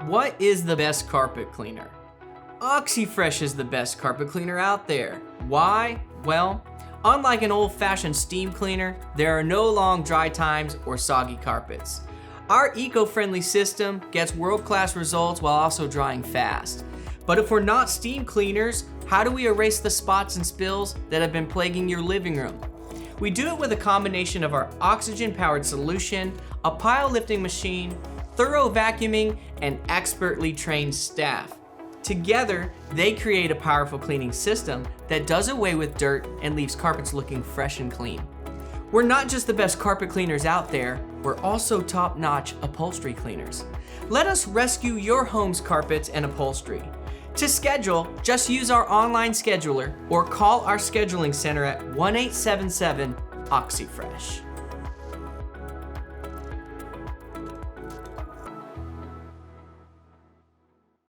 What is the best carpet cleaner? Oxi Fresh is the best carpet cleaner out there. Why? Well, unlike an old-fashioned steam cleaner, there are no long dry times or soggy carpets. Our eco-friendly system gets world-class results while also drying fast. But if we're not steam cleaners, how do we erase the spots and spills that have been plaguing your living room? We do it with a combination of our oxygen-powered solution, a pile lifting machine, thorough vacuuming, and expertly trained staff. Together, they create a powerful cleaning system that does away with dirt and leaves carpets looking fresh and clean. We're not just the best carpet cleaners out there, we're also top-notch upholstery cleaners. Let us rescue your home's carpets and upholstery. To schedule, just use our online scheduler or call our scheduling center at 1-877-OXI-FRESH.